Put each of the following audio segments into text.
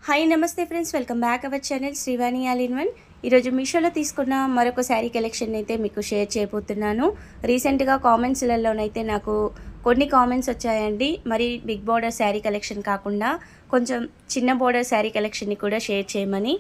Hi నమస్తే friends, welcome back our channel Srivani all in one. ఈరోజు మీషోలో తీసుకున్న మరొక శారీ కలెక్షన్ అయితే మీకు షేర్ చేయబోతున్నాను. రీసెంట్గా కామెంట్స్లలోనైతే నాకు కొన్ని కామెంట్స్ వచ్చాయండి. మరి బిగ్ బోర్డర్ శారీ కలెక్షన్ కాకుండా కొంచెం చిన్న బోర్డర్ శారీ కలెక్షన్ని కూడా షేర్ చేయమని.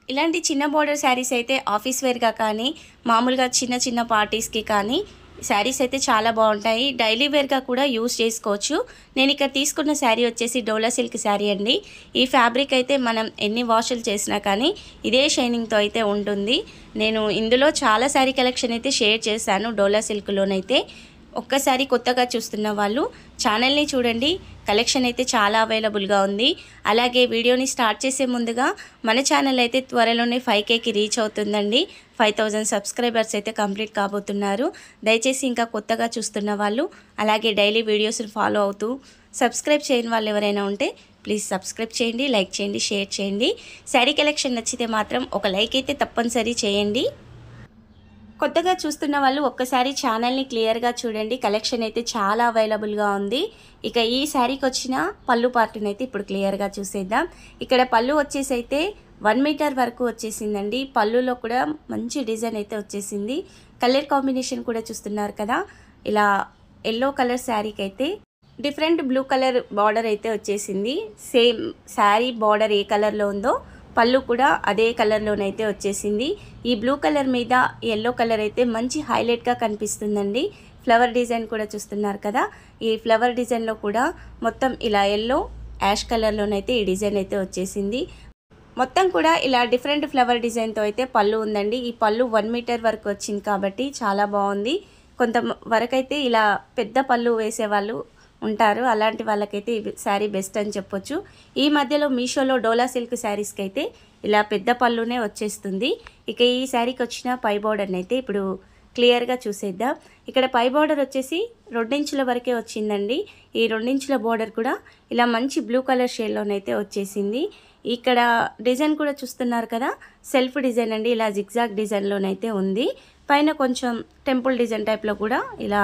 ఇలాంటి చిన్న బోర్డర్ శారీస్ అయితే ఆఫీస్ వేర్గా కానీ మామూలుగా చిన్న చిన్న పార్టీస్కి కానీ శారీస్ అయితే చాలా బాగుంటాయి. డైలీ వేర్గా కూడా యూస్ చేసుకోవచ్చు. నేను ఇక్కడ తీసుకున్న శారీ వచ్చేసి డోలా సిల్క్ శారీ అండి. ఈ ఫ్యాబ్రిక్ అయితే మనం ఎన్ని వాషులు చేసినా కానీ ఇదే షైనింగ్తో అయితే ఉంటుంది. నేను ఇందులో చాలా శారీ కలెక్షన్ అయితే షేర్ చేశాను. డోలా సిల్క్లోనైతే ఒక్కసారి కొత్తగా చూస్తున్న వాళ్ళు ఛానల్ని చూడండి. కలెక్షన్ అయితే చాలా అవైలబుల్గా ఉంది. అలాగే వీడియోని స్టార్ట్ చేసే ముందుగా మన ఛానల్ అయితే త్వరలోనే 5Kకి రీచ్ అవుతుందండి. 5000 సబ్స్క్రైబర్స్ అయితే కంప్లీట్ కాబోతున్నారు. దయచేసి ఇంకా కొత్తగా చూస్తున్న వాళ్ళు అలాగే డైలీ వీడియోస్ని ఫాలో అవుతూ సబ్స్క్రైబ్ చేయని వాళ్ళు ఎవరైనా ఉంటే ప్లీజ్ సబ్స్క్రైబ్ చేయండి, లైక్ చేయండి, షేర్ చేయండి. శారీ కలెక్షన్ నచ్చితే మాత్రం ఒక లైక్ అయితే తప్పనిసరి చేయండి. కొత్తగా చూస్తున్న వాళ్ళు ఒక్కసారి ఛానల్ని క్లియర్గా చూడండి. కలెక్షన్ అయితే చాలా అవైలబుల్గా ఉంది. ఇక ఈ శారీకి వచ్చిన పళ్ళు పార్ట్ని అయితే ఇప్పుడు క్లియర్గా చూసేద్దాం. ఇక్కడ పళ్ళు వచ్చేసి అయితే 1 మీటర్ వరకు వచ్చేసిందండి. పళ్ళులో కూడా మంచి డిజైన్ అయితే వచ్చేసింది. కలర్ కాంబినేషన్ కూడా చూస్తున్నారు కదా, ఇలా ఎల్లో కలర్ శారీకి అయితే డిఫరెంట్ బ్లూ కలర్ బార్డర్ అయితే వచ్చేసింది. సేమ్ శారీ బార్డర్ ఏ కలర్లో ఉందో పళ్ళు కూడా అదే కలర్లోనైతే వచ్చేసింది. ఈ బ్లూ కలర్ మీద ఎల్లో కలర్ అయితే మంచి హైలైట్గా కనిపిస్తుందండి. ఫ్లవర్ డిజైన్ కూడా చూస్తున్నారు కదా, ఈ ఫ్లవర్ డిజైన్లో కూడా మొత్తం ఇలా ఎల్లో యాష్ కలర్లోనైతే ఈ డిజైన్ అయితే వచ్చేసింది. మొత్తం కూడా ఇలా డిఫరెంట్ ఫ్లవర్ డిజైన్తో అయితే పళ్ళు ఉందండి. ఈ పళ్ళు 1 మీటర్ వరకు వచ్చింది కాబట్టి చాలా బాగుంది. కొంత వరకైతే ఇలా పెద్ద పళ్ళు వేసేవాళ్ళు ఉంటారు. అలాంటి వాళ్ళకైతే ఈ శారీ బెస్ట్ అని చెప్పొచ్చు. ఈ మధ్యలో మీషోలో డోలా సిల్క్ శారీస్కి అయితే ఇలా పెద్ద పళ్ళునే వచ్చేస్తుంది. ఇక ఈ శారీకి వచ్చిన పై బోర్డర్ని అయితే ఇప్పుడు క్లియర్గా చూసేద్దాం. ఇక్కడ పై బోర్డర్ వచ్చేసి 2 ఇంచుల వరకే వచ్చిందండి. ఈ 2 ఇంచుల బోర్డర్ కూడా ఇలా మంచి బ్లూ కలర్ షేడ్లోనైతే వచ్చేసింది. ఇక్కడ డిజైన్ కూడా చూస్తున్నారు కదా, సెల్ఫ్ డిజైన్ అండి. ఇలా జిగ్జాగ్ డిజైన్లోనైతే ఉంది. పైన కొంచెం టెంపుల్ డిజైన్ టైప్లో కూడా ఇలా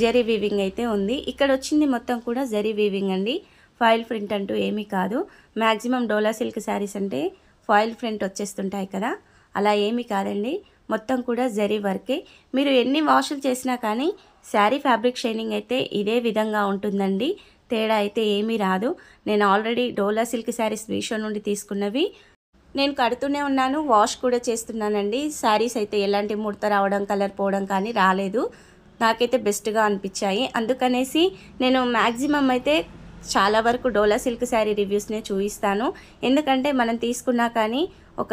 జరీ వీవింగ్ అయితే ఉంది. ఇక్కడ వచ్చింది మొత్తం కూడా జరీ వీవింగ్ అండి. ఫాయిల్ ప్రింట్ అంటూ ఏమీ కాదు. మ్యాక్సిమం డోలా సిల్క్ శారీస్ అంటే ఫాయిల్ ప్రింట్ వచ్చేస్తుంటాయి కదా, అలా ఏమీ కాదండి. మొత్తం కూడా జరీ వర్కే. మీరు ఎన్ని వాషులు చేసినా కానీ శారీ ఫ్యాబ్రిక్ షైనింగ్ అయితే ఇదే విధంగా ఉంటుందండి. తేడా అయితే ఏమీ రాదు. నేను ఆల్రెడీ డోలా సిల్క్ శారీస్ మీషో నుండి తీసుకున్నవి నేను కడుతూనే ఉన్నాను, వాష్ కూడా చేస్తున్నానండి. శారీస్ అయితే ఎలాంటి ముడత రావడం, కలర్ పోవడం కానీ రాలేదు. నాకైతే బెస్ట్గా అనిపించాయి. అందుకనేసి నేను మ్యాక్సిమం అయితే చాలా వరకు డోలా సిల్క్ శారీ రివ్యూస్నే చూపిస్తాను. ఎందుకంటే మనం తీసుకున్నా కానీ ఒక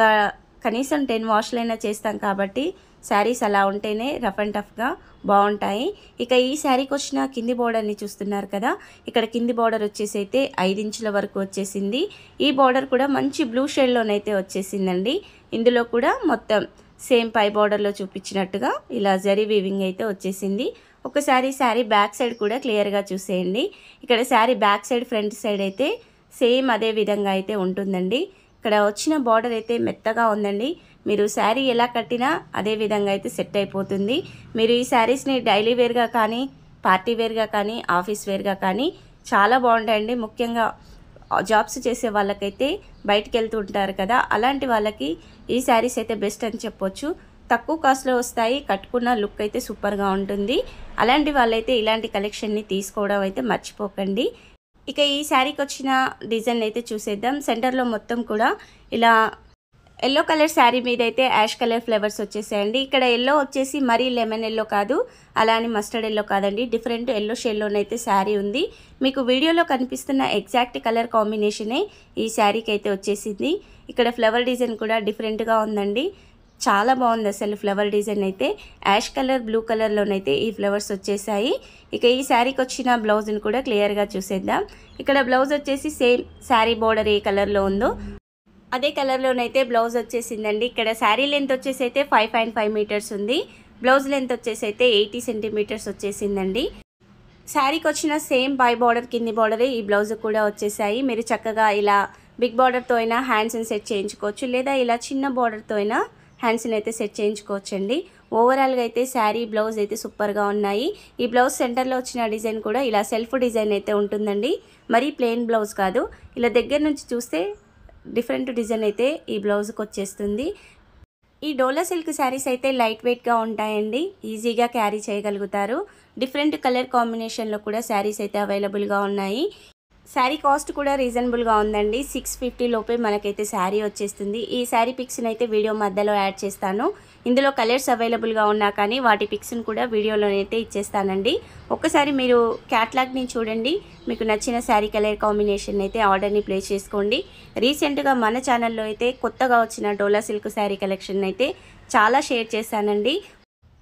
కనీసం 10 వాష్లైనా చేస్తాం కాబట్టి శారీస్ అలా ఉంటేనే రఫ్ అండ్ టఫ్గా బాగుంటాయి. ఇక ఈ శారీకి వచ్చిన కింది బోర్డర్ని చూస్తున్నారు కదా, ఇక్కడ కింది బోర్డర్ వచ్చేసి అయితే 5 ఇంచుల వరకు వచ్చేసింది. ఈ బోర్డర్ కూడా మంచి బ్లూ షేడ్లోనైతే వచ్చేసిందండి. ఇందులో కూడా మొత్తం సేమ్ పై బార్డర్లో చూపించినట్టుగా ఇలా జరీ వీవింగ్ అయితే వచ్చేసింది. ఒకసారి శారీ బ్యాక్ సైడ్ కూడా క్లియర్గా చూసేయండి. ఇక్కడ sari back side, front side అయితే సేమ్ అదే విధంగా అయితే ఉంటుందండి. ఇక్కడ వచ్చిన బార్డర్ అయితే మెత్తగా ఉందండి. మీరు శారీ ఎలా కట్టినా అదే విధంగా అయితే సెట్ అయిపోతుంది. మీరు ఈ శారీస్ని డైలీ వేర్గా కానీ, పార్టీ వేర్గా కానీ, ఆఫీస్ వేర్గా కానీ చాలా బాగుంటాయండి. ముఖ్యంగా జాబ్స్ చేసే వాళ్ళకైతే బయటికి వెళ్తూ ఉంటారు కదా, అలాంటి వాళ్ళకి ఈ శారీస్ అయితే బెస్ట్ అని చెప్పొచ్చు. తక్కువ కాస్ట్లో వస్తాయి, కట్టుకున్న లుక్ అయితే సూపర్గా ఉంటుంది. అలాంటి వాళ్ళైతే ఇలాంటి కలెక్షన్ని తీసుకోవడం అయితే మర్చిపోకండి. ఇక ఈ శారీకి వచ్చిన డిజైన్ అయితే చూసేద్దాం. సెంటర్లో మొత్తం కూడా ఇలా ఎల్లో కలర్ శారీ మీద అయితే యాష్ కలర్ ఫ్లవర్స్ వచ్చేసాయండి. ఇక్కడ ఎల్లో వచ్చేసి మరీ లెమన్ ఎల్లో కాదు, అలా అని మస్టర్డ్ ఎల్లో కాదండి, డిఫరెంట్ ఎల్లో షేడ్లోనైతే శారీ ఉంది. మీకు వీడియోలో కనిపిస్తున్న ఎగ్జాక్ట్ కలర్ కాంబినేషనే ఈ శారీకి అయితే వచ్చేసింది. ఇక్కడ ఫ్లవర్ డిజైన్ కూడా డిఫరెంట్గా ఉందండి, చాలా బాగుంది అసలు. ఫ్లవర్ డిజైన్ అయితే యాష్ కలర్, బ్లూ కలర్లోనైతే ఈ ఫ్లవర్స్ వచ్చేసాయి. ఇక ఈ శారీకి వచ్చిన బ్లౌజ్ని కూడా క్లియర్గా చూసేద్దాం. ఇక్కడ బ్లౌజ్ వచ్చేసి సేమ్ శారీ బోర్డర్ ఏ కలర్లో ఉందో అదే కలర్లోనైతే బ్లౌజ్ వచ్చేసిందండి. ఇక్కడ శారీ లెంత్ వచ్చేసి అయితే 5.5 మీటర్స్ ఉంది. బ్లౌజ్ లెంత్ వచ్చేసి అయితే 80 సెంటీమీటర్స్ వచ్చేసిందండి. శారీకి వచ్చిన సేమ్ పై బార్డర్, కింది బార్డరే ఈ బ్లౌజ్ కూడా వచ్చేసాయి. మీరు చక్కగా ఇలా బిగ్ బార్డర్తో అయినా హ్యాండ్స్ని సెట్ చేయించుకోవచ్చు, లేదా ఇలా చిన్న బార్డర్తో అయినా హ్యాండ్స్ని అయితే సెట్ చేయించుకోవచ్చండి. ఓవరాల్గా అయితే శారీ, బ్లౌజ్ అయితే సూపర్గా ఉన్నాయి. ఈ బ్లౌజ్ సెంటర్లో వచ్చిన డిజైన్ కూడా ఇలా సెల్ఫ్ డిజైన్ అయితే ఉంటుందండి. మరీ ప్లెయిన్ బ్లౌజ్ కాదు, ఇలా దగ్గర నుంచి చూస్తే డిఫరెంట్ డిజైన్ అయితే ఈ బ్లౌజ్కి వచ్చేస్తుంది. ఈ డోలా సిల్క్ శారీస్ అయితే లైట్ వెయిట్గా ఉంటాయండి, ఈజీగా క్యారీ చేయగలుగుతారు. డిఫరెంట్ కలర్ కాంబినేషన్లో కూడా శారీస్ అయితే అవైలబుల్గా ఉన్నాయి. శారీ కాస్ట్ కూడా రీజనబుల్గా ఉందండి. 650 లోపే మనకైతే శారీ వచ్చేస్తుంది. ఈ శారీ పిక్స్ని అయితే వీడియో మధ్యలో యాడ్ చేస్తాను. ఇందులో కలర్స్ అవైలబుల్గా ఉన్నా కానీ వాటి పిక్స్ని కూడా వీడియోలోనైతే ఇచ్చేస్తానండి. ఒక్కసారి మీరు క్యాటలాగ్ని చూడండి, మీకు నచ్చిన శారీ కలర్ కాంబినేషన్ అయితే ఆర్డర్ని ప్లేస్ చేసుకోండి. రీసెంట్గా మన ఛానల్లో అయితే కొత్తగా వచ్చిన డోలా సిల్క్ శారీ కలెక్షన్ అయితే చాలా షేర్ చేశానండి.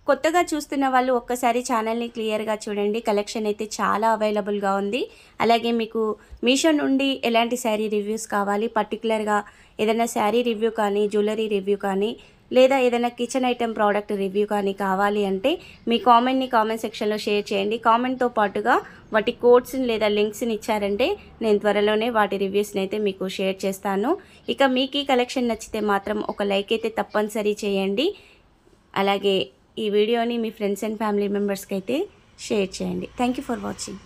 కొత్తగా చూస్తున్న వాళ్ళు ఒక్కసారి ఛానల్ని క్లియర్గా చూడండి. కలెక్షన్ అయితే చాలా అవైలబుల్గా ఉంది. అలాగే మీకు మీషో నుండి ఎలాంటి శారీ రివ్యూస్ కావాలి, పర్టికులర్గా ఏదైనా శారీ రివ్యూ కానీ, జ్యువెలరీ రివ్యూ కానీ, లేదా ఏదైనా కిచెన్ ఐటెం ప్రోడక్ట్ రివ్యూ కానీ కావాలి అంటే మీ కామెంట్ని కామెంట్ సెక్షన్లో షేర్ చేయండి. కామెంట్తో పాటుగా వాటి కోడ్స్ని లేదా లింక్స్ని ఇచ్చారంటే నేను త్వరలోనే వాటి రివ్యూస్ని అయితే మీకు షేర్ చేస్తాను. ఇక మీకు ఈ కలెక్షన్ నచ్చితే మాత్రం ఒక లైక్ అయితే తప్పనిసరి చేయండి. అలాగే ఈ వీడియోని మీ ఫ్రెండ్స్ అండ్ ఫ్యామిలీ మెంబర్స్కి అయితే షేర్ చేయండి. Thank you for watching.